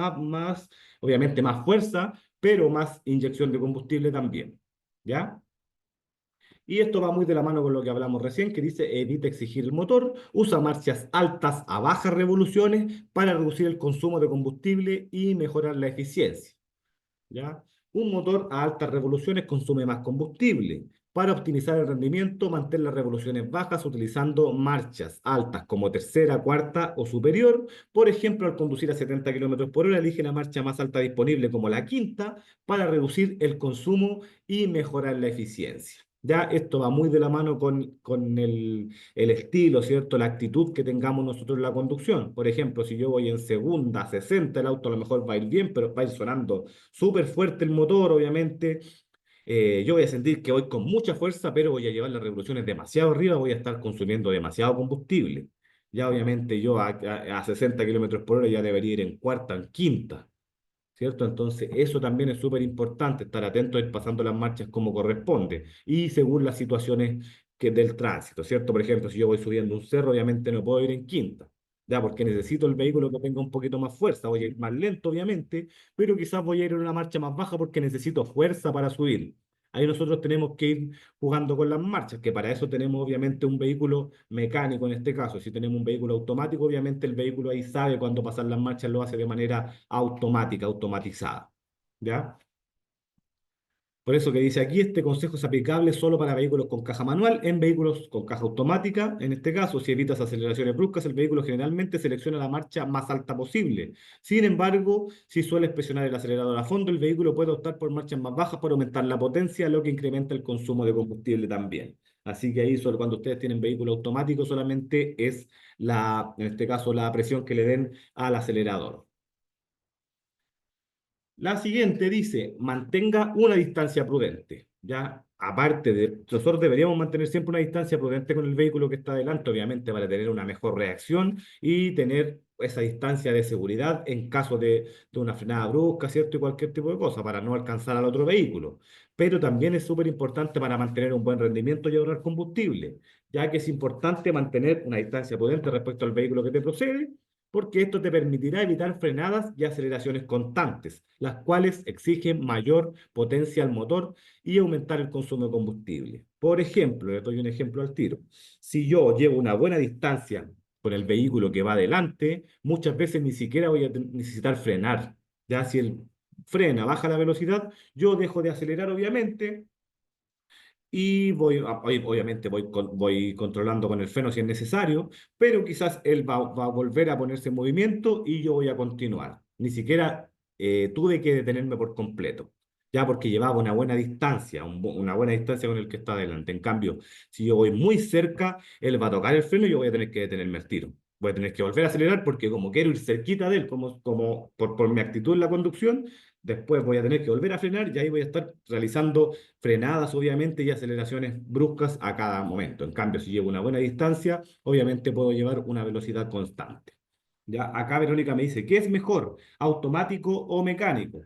Speaker 1: obviamente más fuerza, pero más inyección de combustible también. ¿Ya? Y esto va muy de la mano con lo que hablamos recién, que dice evita exigir el motor, usa marchas altas a bajas revoluciones para reducir el consumo de combustible y mejorar la eficiencia. ¿Ya? Un motor a altas revoluciones consume más combustible. Para optimizar el rendimiento, mantén las revoluciones bajas utilizando marchas altas como tercera, cuarta o superior. Por ejemplo, al conducir a 70 kilómetros por hora, elige la marcha más alta disponible como la quinta para reducir el consumo y mejorar la eficiencia. Ya esto va muy de la mano con el estilo, ¿cierto? La actitud que tengamos nosotros en la conducción. Por ejemplo, si yo voy en segunda, a 60, el auto a lo mejor va a ir bien, pero va a ir sonando súper fuerte el motor, obviamente. Yo voy a sentir que voy con mucha fuerza, pero voy a llevar las revoluciones demasiado arriba, voy a estar consumiendo demasiado combustible. Ya obviamente yo a 60 kilómetros por hora ya debería ir en cuarta, en quinta. ¿Cierto? Entonces, eso también es súper importante, estar atento a ir pasando las marchas como corresponde y según las situaciones del tránsito, ¿cierto? Por ejemplo, si yo voy subiendo un cerro, obviamente no puedo ir en quinta, ya, porque necesito el vehículo que tenga un poquito más fuerza, voy a ir más lento, obviamente, pero quizás voy a ir en una marcha más baja porque necesito fuerza para subir. Ahí nosotros tenemos que ir jugando con las marchas, que para eso tenemos obviamente un vehículo mecánico en este caso. Si tenemos un vehículo automático, obviamente el vehículo ahí sabe cuándo pasar las marchas, lo hace de manera automática, automatizada. ¿Ya? Por eso que dice aquí, este consejo es aplicable solo para vehículos con caja manual. En vehículos con caja automática, en este caso, si evitas aceleraciones bruscas, el vehículo generalmente selecciona la marcha más alta posible. Sin embargo, si sueles presionar el acelerador a fondo, el vehículo puede optar por marchas más bajas para aumentar la potencia, lo que incrementa el consumo de combustible también. Así que ahí solo cuando ustedes tienen vehículo automático solamente es en este caso, la presión que le den al acelerador. La siguiente dice, mantenga una distancia prudente. Ya, aparte de, nosotros deberíamos mantener siempre una distancia prudente con el vehículo que está adelante, obviamente para tener una mejor reacción y tener esa distancia de seguridad en caso de una frenada brusca, ¿cierto? Y cualquier tipo de cosa, para no alcanzar al otro vehículo. Pero también es súper importante para mantener un buen rendimiento y ahorrar combustible, ya que es importante mantener una distancia prudente respecto al vehículo que te procede porque esto te permitirá evitar frenadas y aceleraciones constantes, las cuales exigen mayor potencia al motor y aumentar el consumo de combustible. Por ejemplo, le doy un ejemplo al tiro. Si yo llevo una buena distancia con el vehículo que va adelante, muchas veces ni siquiera voy a necesitar frenar. Ya si frena, baja la velocidad, yo dejo de acelerar obviamente y obviamente voy controlando con el freno si es necesario, pero quizás él va a volver a ponerse en movimiento y yo voy a continuar. Ni siquiera tuve que detenerme por completo, ya porque llevaba una buena distancia, una buena distancia con el que está adelante. En cambio, si yo voy muy cerca, él va a tocar el freno y yo voy a tener que detenerme al tiro. Voy a tener que volver a acelerar porque como quiero ir cerquita de él, como por mi actitud en la conducción, después voy a tener que volver a frenar y ahí voy a estar realizando frenadas, obviamente, y aceleraciones bruscas a cada momento. En cambio, si llevo una buena distancia, obviamente puedo llevar una velocidad constante. Ya, acá Verónica me dice, ¿qué es mejor, automático o mecánico?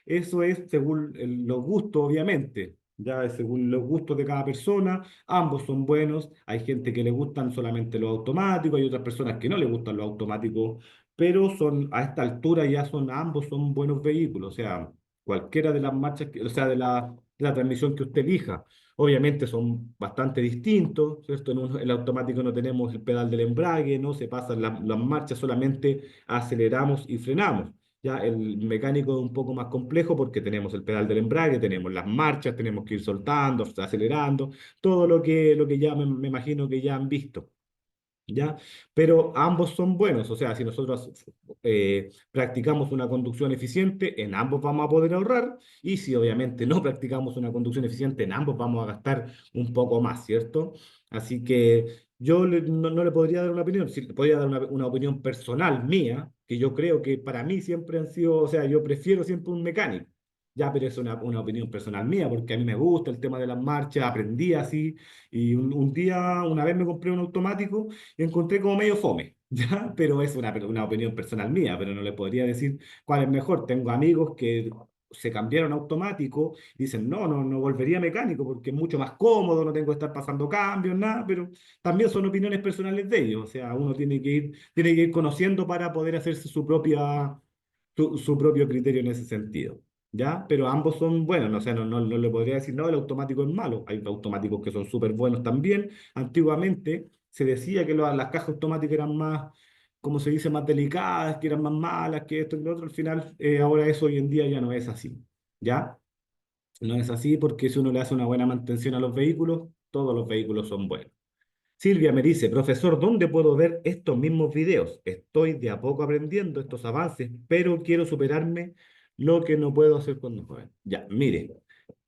Speaker 1: Eso es según los gustos, obviamente. Ya es según los gustos de cada persona, ambos son buenos. Hay gente que le gustan solamente los automáticos, hay otras personas que no le gustan los automáticos, pero son a esta altura ya son ambos son buenos vehículos. O sea, cualquiera de las marchas, o sea, de la transmisión que usted elija. Obviamente son bastante distintos, ¿cierto? El automático no tenemos el pedal del embrague, no se pasan las marchas, solamente aceleramos y frenamos. Ya el mecánico es un poco más complejo porque tenemos el pedal del embrague, tenemos las marchas, tenemos que ir soltando, acelerando, todo lo que ya me imagino que ya han visto. ¿Ya? Pero ambos son buenos, o sea, si nosotros practicamos una conducción eficiente, en ambos vamos a poder ahorrar, y si obviamente no practicamos una conducción eficiente, en ambos vamos a gastar un poco más, ¿cierto? Así que yo no le podría dar una opinión, sí, le podría dar una opinión personal mía, que yo creo que para mí siempre han sido, o sea, yo prefiero siempre un mecánico. Ya, pero es una opinión personal mía, porque a mí me gusta el tema de las marchas, aprendí así, y un día, una vez me compré un automático y encontré como medio fome, ¿ya? Pero es una opinión personal mía, pero no le podría decir cuál es mejor. Tengo amigos que se cambiaron a automático, dicen, no volvería a mecánico porque es mucho más cómodo, no tengo que estar pasando cambios, nada, pero también son opiniones personales de ellos, o sea, uno tiene que ir conociendo para poder hacerse su propio criterio en ese sentido. ¿Ya? Pero ambos son buenos, ¿no? O sea, no le podría decir, no, el automático es malo. Hay automáticos que son súper buenos también. Antiguamente se decía que las cajas automáticas eran más, como se dice, más delicadas, que eran más malas, que esto y lo otro. Al final, ahora eso hoy en día ya no es así. ¿Ya? No es así porque si uno le hace una buena mantención a los vehículos, todos los vehículos son buenos. Silvia me dice, profesor, ¿dónde puedo ver estos mismos videos? Estoy de a poco aprendiendo estos avances, pero quiero superarme lo que no puedo hacer cuando joven. Ya, mire,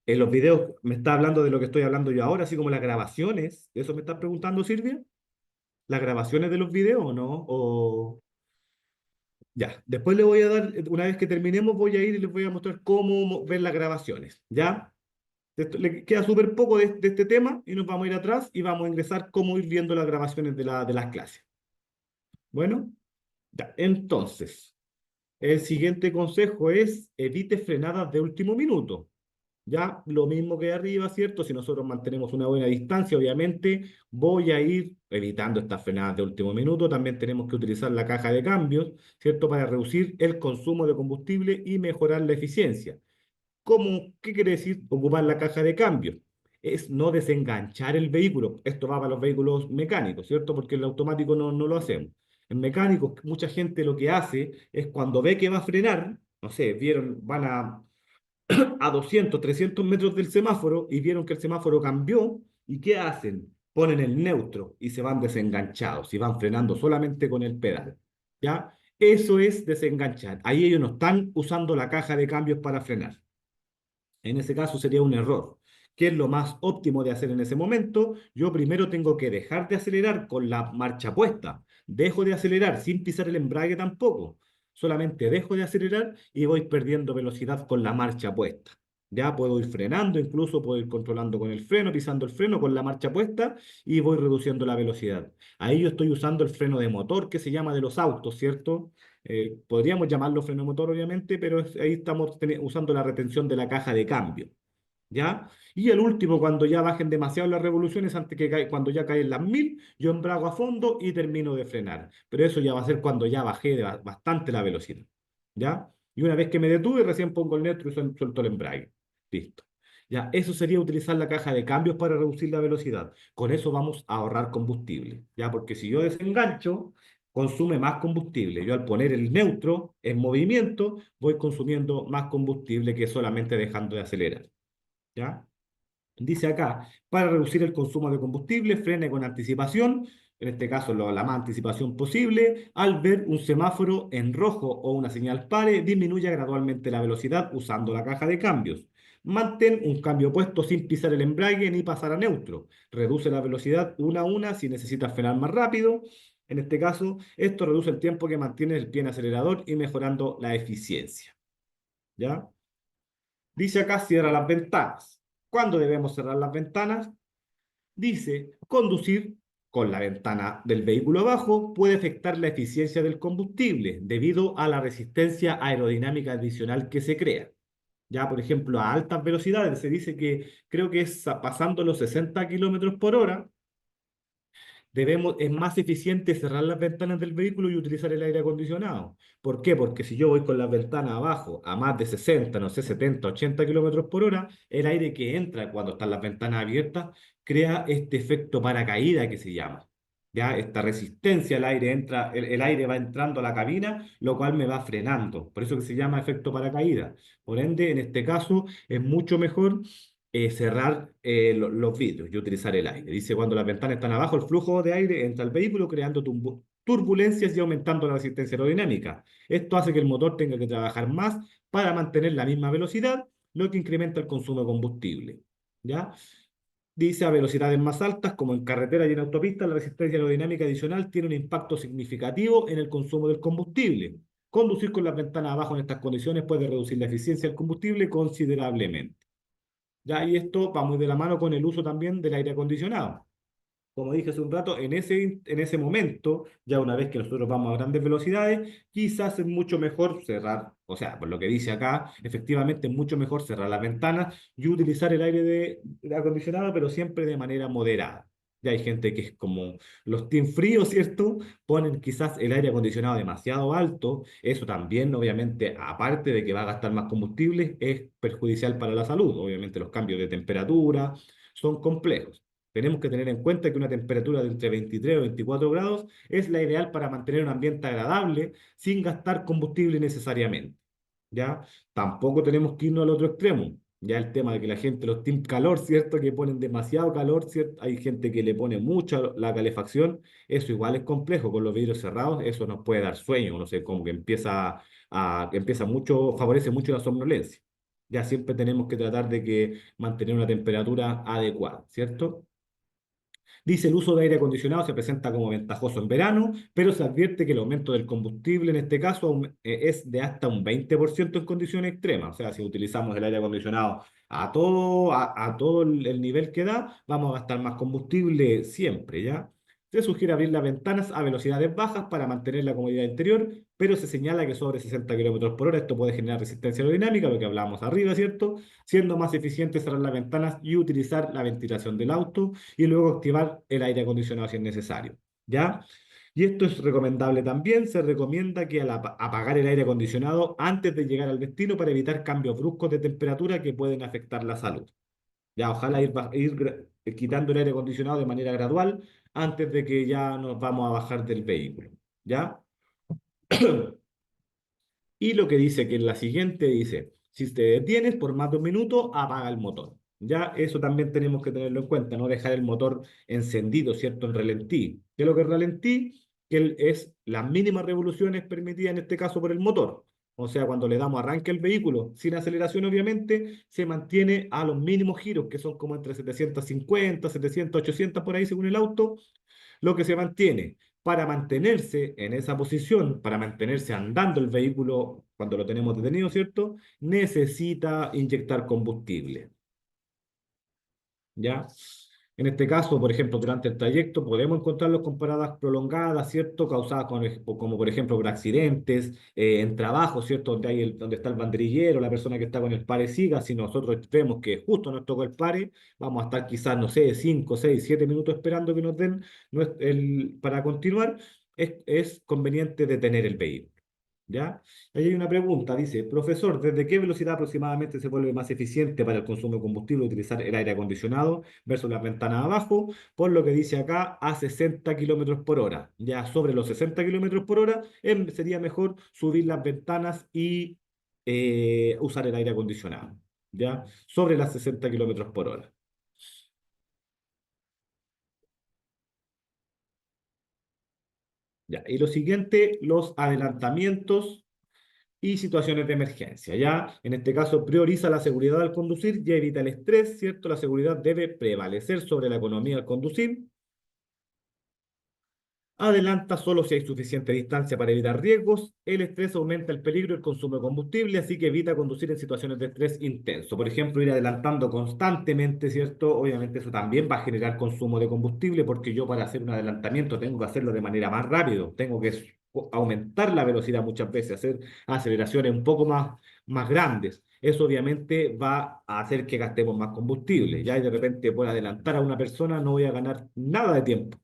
Speaker 1: en los videos me está hablando de lo que estoy hablando yo ahora, así como las grabaciones. ¿Eso me está preguntando, Silvia? ¿Las grabaciones de los videos o no? Ya, después le voy a dar, una vez que terminemos, voy a ir y les voy a mostrar cómo ver las grabaciones. ¿Ya? Le queda súper poco de este tema y nos vamos a ir atrás y vamos a ingresar cómo ir viendo las grabaciones de las clases. Bueno, ya, entonces, el siguiente consejo es evite frenadas de último minuto. Ya, lo mismo que arriba, ¿cierto? Si nosotros mantenemos una buena distancia, obviamente voy a ir evitando estas frenadas de último minuto. También tenemos que utilizar la caja de cambios, ¿cierto? Para reducir el consumo de combustible y mejorar la eficiencia. ¿Qué quiere decir ocupar la caja de cambio? Es no desenganchar el vehículo. Esto va para los vehículos mecánicos, ¿cierto? Porque el automático no lo hacemos. En mecánicos, mucha gente lo que hace es cuando ve que va a frenar, no sé, van a 200, 300 metros del semáforo y vieron que el semáforo cambió, ¿y qué hacen? Ponen el neutro y se van desenganchados y van frenando solamente con el pedal. ¿Ya? Eso es desenganchar. Ahí ellos no están usando la caja de cambios para frenar. En ese caso sería un error. ¿Qué es lo más óptimo de hacer en ese momento? Yo primero tengo que dejar de acelerar con la marcha puesta. Dejo de acelerar sin pisar el embrague tampoco. Solamente dejo de acelerar y voy perdiendo velocidad con la marcha puesta. Ya puedo ir frenando, incluso puedo ir controlando con el freno, pisando el freno con la marcha puesta y voy reduciendo la velocidad. Ahí yo estoy usando el freno de motor que se llama de los autos, ¿cierto? Podríamos llamarlo freno motor, obviamente, pero ahí estamos usando la retención de la caja de cambio, ¿ya? Y el último, cuando ya bajen demasiado las revoluciones, antes que cuando ya caen las 1000, yo embrago a fondo y termino de frenar. Pero eso ya va a ser cuando ya bajé bastante la velocidad, ¿ya? Y una vez que me detuve, recién pongo el neutro y suelto el embrague. Listo. Ya, eso sería utilizar la caja de cambios para reducir la velocidad. Con eso vamos a ahorrar combustible, ¿ya? Porque si yo desengancho, consume más combustible. Yo al poner el neutro en movimiento, voy consumiendo más combustible que solamente dejando de acelerar. ¿Ya? Dice acá, para reducir el consumo de combustible, frene con anticipación, en este caso la más anticipación posible. Al ver un semáforo en rojo o una señal pare, disminuye gradualmente la velocidad usando la caja de cambios. Mantén un cambio puesto sin pisar el embrague ni pasar a neutro. Reduce la velocidad una a una si necesitas frenar más rápido. En este caso, esto reduce el tiempo que mantiene el pie en acelerador y mejorando la eficiencia. ¿Ya? Dice acá, cierra las ventanas. ¿Cuándo debemos cerrar las ventanas? Dice, conducir con la ventana del vehículo abajo puede afectar la eficiencia del combustible debido a la resistencia aerodinámica adicional que se crea. Ya, por ejemplo, a altas velocidades se dice que creo que es pasando los 60 kilómetros por hora, es más eficiente cerrar las ventanas del vehículo y utilizar el aire acondicionado. ¿Por qué? Porque si yo voy con las ventanas abajo a más de 60, no sé, 70, 80 kilómetros por hora, el aire que entra cuando están las ventanas abiertas crea este efecto paracaída que se llama. Ya, esta resistencia al aire entra, el aire va entrando a la cabina, lo cual me va frenando. Por eso que se llama efecto paracaídas. Por ende, en este caso, es mucho mejor cerrar los vidrios y utilizar el aire. Dice, cuando las ventanas están abajo, el flujo de aire entra al vehículo creando turbulencias y aumentando la resistencia aerodinámica. Esto hace que el motor tenga que trabajar más para mantener la misma velocidad, lo que incrementa el consumo de combustible. ¿Ya? Dice, a velocidades más altas, como en carretera y en autopista, la resistencia aerodinámica adicional tiene un impacto significativo en el consumo del combustible. Conducir con las ventanas abajo en estas condiciones puede reducir la eficiencia del combustible considerablemente. ¿Ya? Y esto va muy de la mano con el uso también del aire acondicionado. Como dije hace un rato, en ese momento, ya una vez que nosotros vamos a grandes velocidades, quizás es mucho mejor cerrar, o sea, por lo que dice acá, efectivamente es mucho mejor cerrar las ventanas y utilizar el aire de acondicionado, pero siempre de manera moderada. Ya hay gente que es como los team fríos, ¿cierto? Ponen quizás el aire acondicionado demasiado alto. Eso también, obviamente, aparte de que va a gastar más combustible, es perjudicial para la salud. Obviamente los cambios de temperatura son complejos. Tenemos que tener en cuenta que una temperatura de entre 23 o 24 grados es la ideal para mantener un ambiente agradable sin gastar combustible necesariamente. ¿Ya? Tampoco tenemos que irnos al otro extremo. Ya el tema de que la gente, los team calor, ¿cierto? Que ponen demasiado calor, ¿cierto? Hay gente que le pone mucha la calefacción. Eso igual es complejo con los vidrios cerrados. Eso nos puede dar sueño, no sé, como que empieza mucho, favorece mucho la somnolencia. Ya siempre tenemos que tratar de que mantener una temperatura adecuada, ¿cierto? Dice, el uso de aire acondicionado se presenta como ventajoso en verano, pero se advierte que el aumento del combustible en este caso es de hasta un 20% en condiciones extremas. O sea, si utilizamos el aire acondicionado a todo el nivel que da, vamos a gastar más combustible siempre, ¿ya? Se sugiere abrir las ventanas a velocidades bajas para mantener la comodidad interior, pero se señala que sobre 60 kilómetros por hora esto puede generar resistencia aerodinámica, lo que hablábamos arriba, ¿cierto? Siendo más eficiente cerrar las ventanas y utilizar la ventilación del auto y luego activar el aire acondicionado si es necesario. ¿Ya? Y esto es recomendable también. Se recomienda que al apagar el aire acondicionado antes de llegar al destino para evitar cambios bruscos de temperatura que pueden afectar la salud. Ya, ojalá ir quitando el aire acondicionado de manera gradual antes de que ya nos vamos a bajar del vehículo. ¿Ya? Y lo que dice que en la siguiente dice, si te detienes por más de un minuto, apaga el motor. Ya eso también tenemos que tenerlo en cuenta, no dejar el motor encendido, ¿cierto? En ralentí. ¿Qué es lo que es ralentí? Es las mínimas revoluciones permitidas en este caso por el motor. O sea, cuando le damos arranque al vehículo, sin aceleración obviamente, se mantiene a los mínimos giros, que son como entre 750, 700, 800 por ahí según el auto, lo que se mantiene. Para mantenerse en esa posición, para mantenerse andando el vehículo cuando lo tenemos detenido, ¿cierto? Necesita inyectar combustible, ¿ya? En este caso, por ejemplo, durante el trayecto podemos encontrarlos con paradas prolongadas, ¿cierto? Causadas como por ejemplo por accidentes, en trabajo, ¿cierto? Donde está el banderillero, la persona que está con el pare siga. Si nosotros vemos que justo nos tocó el pare, vamos a estar quizás, no sé, 5, 6, 7 minutos esperando que nos den para continuar. Es conveniente detener el vehículo. ¿Ya? Ahí hay una pregunta, dice, profesor, ¿desde qué velocidad aproximadamente se vuelve más eficiente para el consumo de combustible utilizar el aire acondicionado versus las ventanas abajo? Por lo que dice acá, a 60 kilómetros por hora. Ya sobre los 60 kilómetros por hora, sería mejor subir las ventanas y usar el aire acondicionado. ¿Ya? Sobre las 60 kilómetros por hora. ¿Ya? Y lo siguiente, los adelantamientos y situaciones de emergencia. Ya, en este caso, prioriza la seguridad al conducir y evita el estrés, ¿cierto? La seguridad debe prevalecer sobre la economía al conducir. Adelanta solo si hay suficiente distancia para evitar riesgos. El estrés aumenta el peligro y el consumo de combustible, así que evita conducir en situaciones de estrés intenso. Por ejemplo, ir adelantando constantemente, ¿cierto? Obviamente eso también va a generar consumo de combustible porque yo para hacer un adelantamiento tengo que hacerlo de manera más rápido. Tengo que aumentar la velocidad muchas veces, hacer aceleraciones un poco más grandes. Eso obviamente va a hacer que gastemos más combustible. Ya y de repente por adelantar a una persona no voy a ganar nada de tiempo.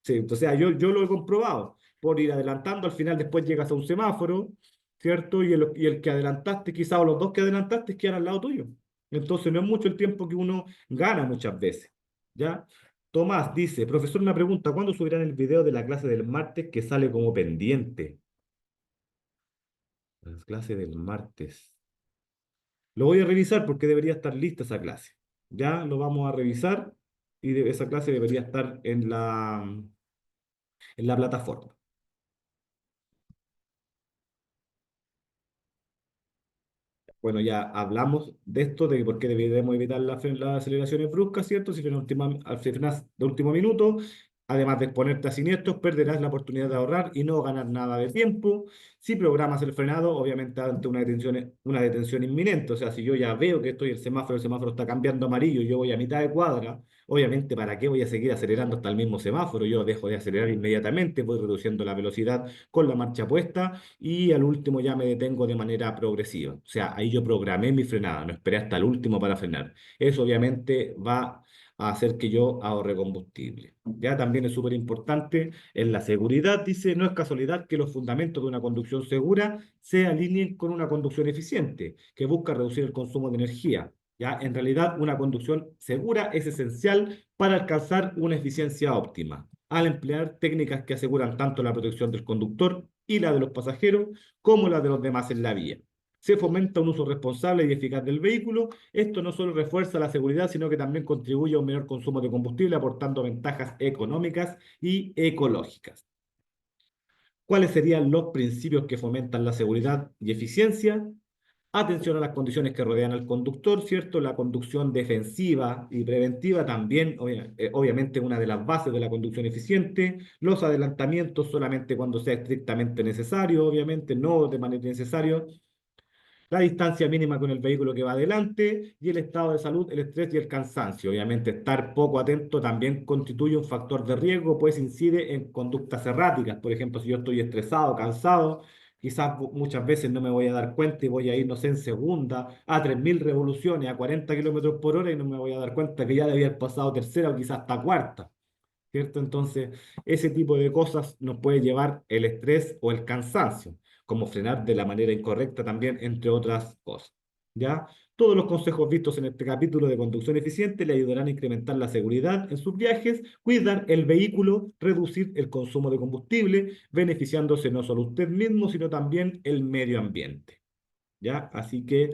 Speaker 1: Sí, o sea, yo lo he comprobado. Por ir adelantando, al final después llegas a un semáforo, ¿cierto? Y el que adelantaste, quizás, o los dos que adelantaste, quedan al lado tuyo. Entonces, no es mucho el tiempo que uno gana muchas veces. ¿Ya? Tomás dice, profesor, una pregunta, ¿cuándo subirán el video de la clase del martes que sale como pendiente? La clase del martes. Lo voy a revisar porque debería estar lista esa clase. Ya lo vamos a revisar y esa clase debería estar en la plataforma. Bueno, ya hablamos de esto, de por qué debemos evitar las aceleraciones bruscas, ¿cierto? Si frenas de último minuto, además de exponerte a siniestros, perderás la oportunidad de ahorrar y no ganar nada de tiempo. Si programas el frenado, obviamente ante una detención inminente, o sea, si yo ya veo que el semáforo está cambiando a amarillo y yo voy a mitad de cuadra, obviamente, ¿para qué voy a seguir acelerando hasta el mismo semáforo? Yo dejo de acelerar inmediatamente, voy reduciendo la velocidad con la marcha puesta y al último ya me detengo de manera progresiva. O sea, ahí yo programé mi frenada, no esperé hasta el último para frenar. Eso obviamente va a hacer que yo ahorre combustible. Ya también es súper importante en la seguridad, dice, no es casualidad que los fundamentos de una conducción segura se alineen con una conducción eficiente, que busca reducir el consumo de energía. Ya, en realidad, una conducción segura es esencial para alcanzar una eficiencia óptima, al emplear técnicas que aseguran tanto la protección del conductor y la de los pasajeros, como la de los demás en la vía. Se fomenta un uso responsable y eficaz del vehículo. Esto no solo refuerza la seguridad, sino que también contribuye a un menor consumo de combustible, aportando ventajas económicas y ecológicas. ¿Cuáles serían los principios que fomentan la seguridad y eficiencia? Atención a las condiciones que rodean al conductor, ¿cierto? La conducción defensiva y preventiva también, obviamente, una de las bases de la conducción eficiente. Los adelantamientos solamente cuando sea estrictamente necesario, obviamente, no de manera innecesaria. La distancia mínima con el vehículo que va adelante y el estado de salud, el estrés y el cansancio. Obviamente, estar poco atento también constituye un factor de riesgo, pues incide en conductas erráticas. Por ejemplo, si yo estoy estresado, cansado, quizás muchas veces no me voy a dar cuenta y voy a ir, no sé, en segunda, a 3.000 revoluciones, a 40 kilómetros por hora y no me voy a dar cuenta que ya debía haber pasado tercera o quizás hasta cuarta. ¿Cierto? Entonces, ese tipo de cosas nos puede llevar el estrés o el cansancio, como frenar de la manera incorrecta también, entre otras cosas. ¿Ya? Todos los consejos vistos en este capítulo de conducción eficiente le ayudarán a incrementar la seguridad en sus viajes, cuidar el vehículo, reducir el consumo de combustible, beneficiándose no solo usted mismo, sino también el medio ambiente. ¿Ya? Así que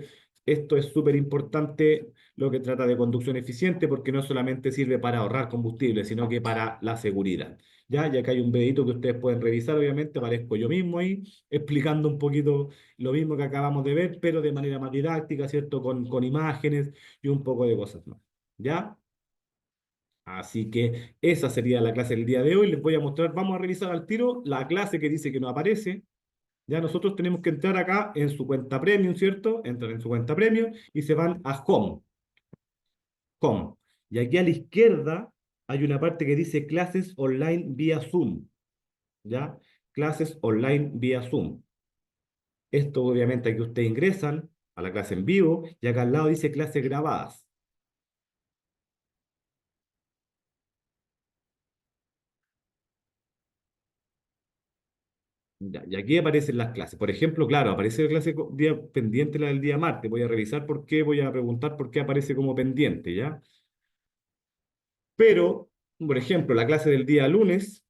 Speaker 1: esto es súper importante lo que trata de conducción eficiente porque no solamente sirve para ahorrar combustible, sino que para la seguridad. ¿Ya? Ya que hay un videito que ustedes pueden revisar, obviamente, aparezco yo mismo ahí explicando un poquito lo mismo que acabamos de ver, pero de manera más didáctica, ¿cierto? Con imágenes y un poco de cosas más. ¿Ya? Así que esa sería la clase del día de hoy. Les voy a mostrar, vamos a revisar al tiro la clase que dice que no aparece. Ya nosotros tenemos que entrar acá en su cuenta Premium, ¿cierto? Entran en su cuenta Premium y se van a Home. Home. Y aquí a la izquierda hay una parte que dice clases online vía Zoom. ¿Ya? Clases online vía Zoom. Esto obviamente aquí ustedes ingresan a la clase en vivo y acá al lado dice clases grabadas. Ya, y aquí aparecen las clases. Por ejemplo, claro, aparece la clase día pendiente, la del día martes. Voy a revisar por qué, voy a preguntar por qué aparece como pendiente, ¿ya? Pero, por ejemplo, la clase del día lunes,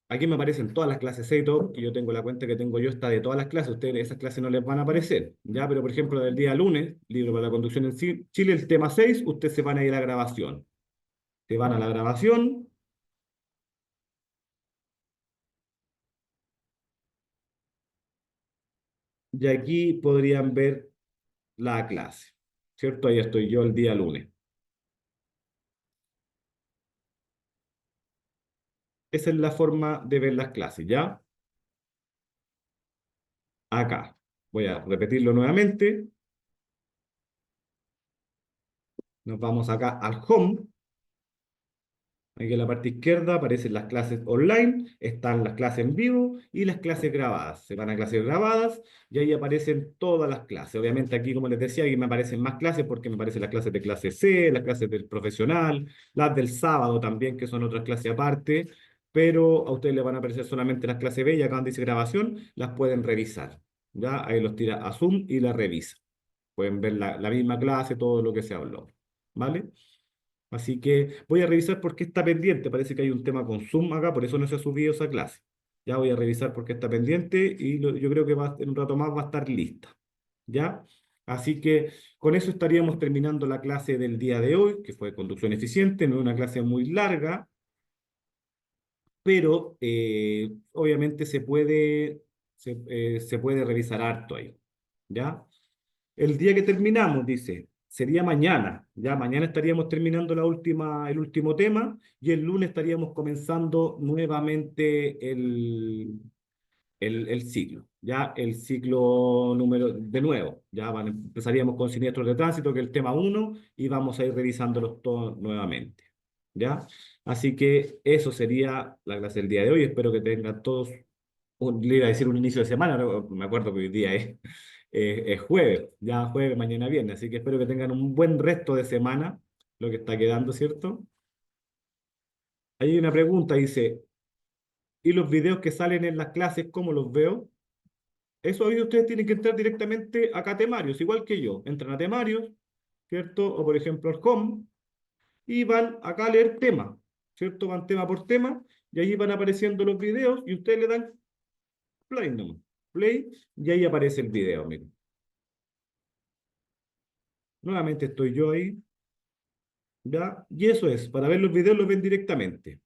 Speaker 1: aquí me aparecen todas las clases C y todo, y yo tengo la cuenta que tengo yo, está de todas las clases. Ustedes esas clases no les van a aparecer, ¿ya? Pero, por ejemplo, la del día lunes, libro para la conducción en Chile, el tema 6, ustedes se van a ir a la grabación. Se van a la grabación, y aquí podrían ver la clase, ¿cierto? Ahí estoy yo el día lunes. Esa es la forma de ver las clases, ¿ya? Acá. Voy a repetirlo nuevamente. Nos vamos acá al home. Aquí en la parte izquierda aparecen las clases online, están las clases en vivo y las clases grabadas. Se van a clases grabadas y ahí aparecen todas las clases. Obviamente aquí, como les decía, aquí me aparecen más clases porque me aparecen las clases de clase C, las clases del profesional, las del sábado también, que son otras clases aparte, pero a ustedes les van a aparecer solamente las clases B y acá donde dice grabación, las pueden revisar. ¿Ya? Ahí los tira a Zoom y la revisa. Pueden ver la misma clase, todo lo que se habló. ¿Vale? Así que voy a revisar por qué está pendiente. Parece que hay un tema con Zoom acá, por eso no se ha subido esa clase. Ya voy a revisar por qué está pendiente y yo creo que en un rato más va a estar lista. ¿Ya? Así que con eso estaríamos terminando la clase del día de hoy, que fue conducción eficiente. No es una clase muy larga, pero obviamente se puede revisar harto ahí. ¿Ya? El día que terminamos, dice, sería mañana. Ya mañana estaríamos terminando el último tema y el lunes estaríamos comenzando nuevamente el ciclo. Ya el ciclo número, de nuevo, empezaríamos con siniestros de tránsito, que es el tema uno, y vamos a ir revisándolos todos nuevamente. ¿Ya? Así que eso sería la clase del día de hoy. Espero que tengan todos le iba a decir un inicio de semana, no, me acuerdo que hoy día es jueves, ya jueves, mañana viernes, así que espero que tengan un buen resto de semana, lo que está quedando, ¿cierto? Hay una pregunta, dice, ¿y los videos que salen en las clases, cómo los veo? Eso ahí ustedes tienen que entrar directamente acá a Temarios, igual que yo, entran a Temarios, ¿cierto? O por ejemplo al Home, y van acá a leer tema, ¿cierto? Van tema por tema, y ahí van apareciendo los videos, y ustedes le dan play nomás, play, y ahí aparece el video, miren. Nuevamente estoy yo ahí, ¿ya? Y eso es, para ver los videos los ven directamente,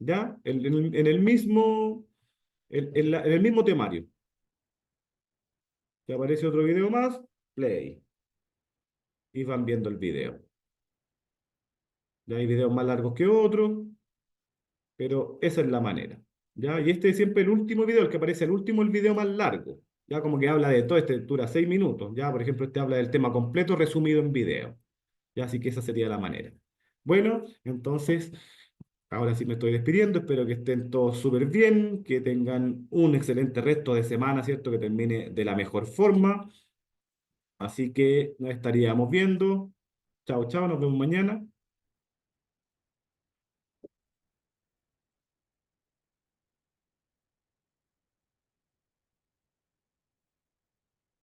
Speaker 1: ¿ya? En el mismo temario. Si aparece otro video más, play, y van viendo el video. Ya hay videos más largos que otros, pero esa es la manera, ¿ya? Y este es siempre el último video, el que aparece el último, el video más largo, ya como que habla de todo, este dura 6 minutos, ya, por ejemplo, este habla del tema completo resumido en video, ya, así que esa sería la manera. Bueno, entonces... Ahora sí me estoy despidiendo, espero que estén todos súper bien, que tengan un excelente resto de semana, ¿cierto? Que termine de la mejor forma. Así que nos estaríamos viendo. Chao, chao, nos vemos mañana.